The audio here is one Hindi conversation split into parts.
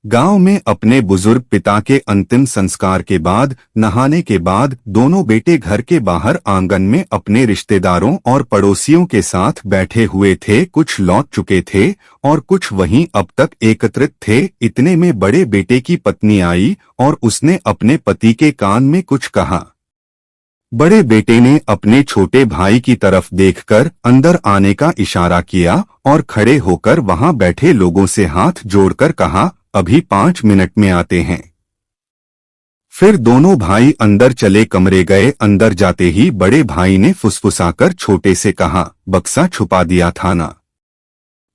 गांव में अपने बुजुर्ग पिता के अंतिम संस्कार के बाद नहाने के बाद दोनों बेटे घर के बाहर आंगन में अपने रिश्तेदारों और पड़ोसियों के साथ बैठे हुए थे। कुछ लौट चुके थे और कुछ वहीं अब तक एकत्रित थे। इतने में बड़े बेटे की पत्नी आई और उसने अपने पति के कान में कुछ कहा। बड़े बेटे ने अपने छोटे भाई की तरफ देखकर अंदर आने का इशारा किया और खड़े होकर वहां बैठे लोगों से हाथ जोड़कर कहा, अभी 5 मिनट में आते हैं। फिर दोनों भाई अंदर चले कमरे गए। अंदर जाते ही बड़े भाई ने फुसफुसाकर छोटे से कहा, बक्सा छुपा दिया था ना?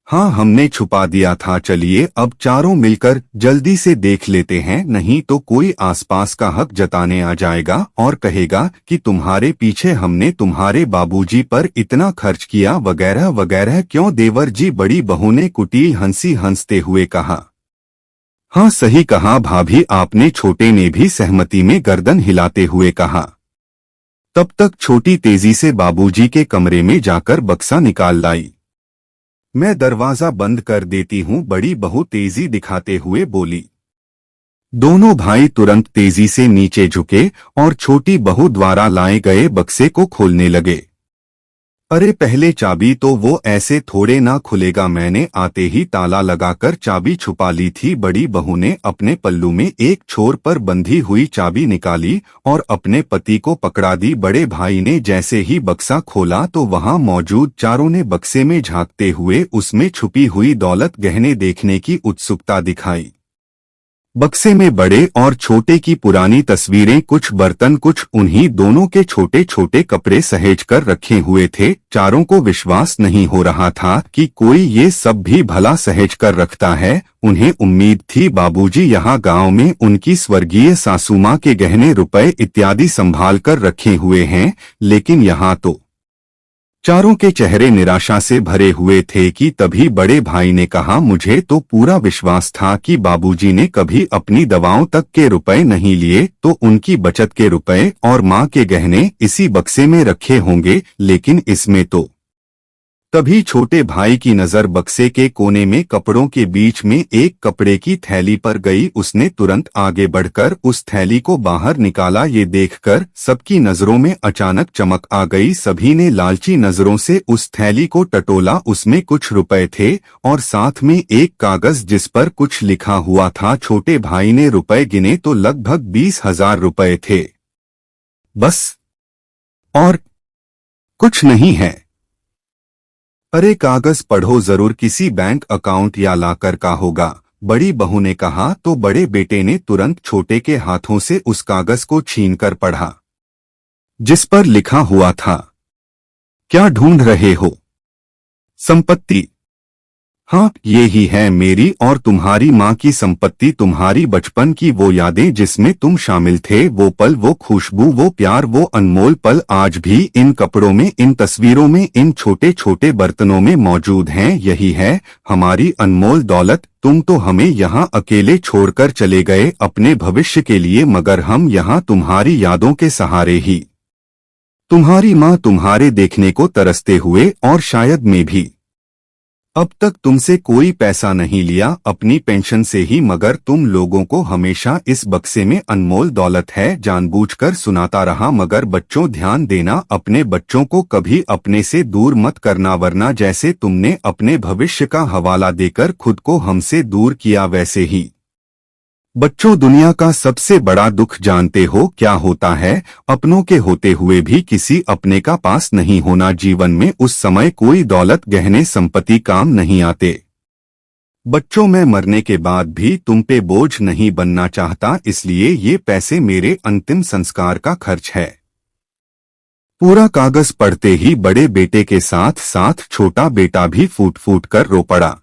हाँ, हमने छुपा दिया था। चलिए अब चारों मिलकर जल्दी से देख लेते हैं, नहीं तो कोई आसपास का हक जताने आ जाएगा और कहेगा कि तुम्हारे पीछे हमने तुम्हारे बाबूजी पर इतना खर्च किया वगैरह वगैरह। क्यों देवर जी? बड़ी बहू ने कुटिल हंसी हंसते हुए कहा। हाँ सही कहा भाभी आपने, छोटे ने भी सहमति में गर्दन हिलाते हुए कहा। तब तक छोटी तेजी से बाबूजी के कमरे में जाकर बक्सा निकाल लाई। मैं दरवाजा बंद कर देती हूँ, बड़ी बहू तेजी दिखाते हुए बोली। दोनों भाई तुरंत तेजी से नीचे झुके और छोटी बहू द्वारा लाए गए बक्से को खोलने लगे। अरे पहले चाबी तो वो ऐसे थोड़े ना खुलेगा, मैंने आते ही ताला लगाकर चाबी छुपा ली थी। बड़ी बहू ने अपने पल्लू में एक छोर पर बंधी हुई चाबी निकाली और अपने पति को पकड़ा दी। बड़े भाई ने जैसे ही बक्सा खोला तो वहां मौजूद चारों ने बक्से में झांकते हुए उसमें छुपी हुई दौलत गहने देखने की उत्सुकता दिखाई। बक्से में बड़े और छोटे की पुरानी तस्वीरें, कुछ बर्तन, कुछ उन्हीं दोनों के छोटे छोटे कपड़े सहेज कर रखे हुए थे। चारों को विश्वास नहीं हो रहा था कि कोई ये सब भी भला सहेज कर रखता है। उन्हें उम्मीद थी बाबूजी यहाँ गांव में उनकी स्वर्गीय सासू मां के गहने, रुपए इत्यादि संभाल कर रखे हुए हैं, लेकिन यहाँ तो चारों के चेहरे निराशा से भरे हुए थे। कि तभी बड़े भाई ने कहा, मुझे तो पूरा विश्वास था कि बाबूजी ने कभी अपनी दवाओं तक के रुपए नहीं लिए, तो उनकी बचत के रुपए और मां के गहने इसी बक्से में रखे होंगे, लेकिन इसमें तो। तभी छोटे भाई की नजर बक्से के कोने में कपड़ों के बीच में एक कपड़े की थैली पर गई। उसने तुरंत आगे बढ़कर उस थैली को बाहर निकाला। ये देखकर सबकी नजरों में अचानक चमक आ गई। सभी ने लालची नजरों से उस थैली को टटोला। उसमें कुछ रुपए थे और साथ में एक कागज जिस पर कुछ लिखा हुआ था। छोटे भाई ने रुपए गिने तो लगभग 20,000 रुपए थे। बस और कुछ नहीं है। अरे कागज पढ़ो जरूर, किसी बैंक अकाउंट या लाकर का होगा, बड़ी बहू ने कहा। तो बड़े बेटे ने तुरंत छोटे के हाथों से उस कागज को छीनकर पढ़ा, जिस पर लिखा हुआ था, क्या ढूंढ रहे हो? संपत्ति? हाँ, ये ही है मेरी और तुम्हारी माँ की संपत्ति। तुम्हारी बचपन की वो यादें जिसमें तुम शामिल थे, वो पल, वो खुशबू, वो प्यार, वो अनमोल पल आज भी इन कपड़ों में, इन तस्वीरों में, इन छोटे छोटे बर्तनों में मौजूद हैं। यही है हमारी अनमोल दौलत। तुम तो हमें यहाँ अकेले छोड़कर चले गए अपने भविष्य के लिए, मगर हम यहाँ तुम्हारी यादों के सहारे ही, तुम्हारी माँ तुम्हारे देखने को तरसते हुए, और शायद मैं भी अब तक तुमसे कोई पैसा नहीं लिया, अपनी पेंशन से ही, मगर तुम लोगों को हमेशा इस बक्से में अनमोल दौलत है। जानबूझकर सुनाता रहा, मगर बच्चों ध्यान देना, अपने बच्चों को कभी अपने से दूर मत करना, वरना जैसे तुमने अपने भविष्य का हवाला देकर खुद को हमसे दूर किया, वैसे ही बच्चों दुनिया का सबसे बड़ा दुख जानते हो क्या होता है? अपनों के होते हुए भी किसी अपने का पास नहीं होना। जीवन में उस समय कोई दौलत, गहने, संपत्ति काम नहीं आते। बच्चों, मैं मरने के बाद भी तुम पे बोझ नहीं बनना चाहता, इसलिए ये पैसे मेरे अंतिम संस्कार का खर्च है। पूरा कागज पढ़ते ही बड़े बेटे के साथ साथ छोटा बेटा भी फूट फूट कर रो पड़ा।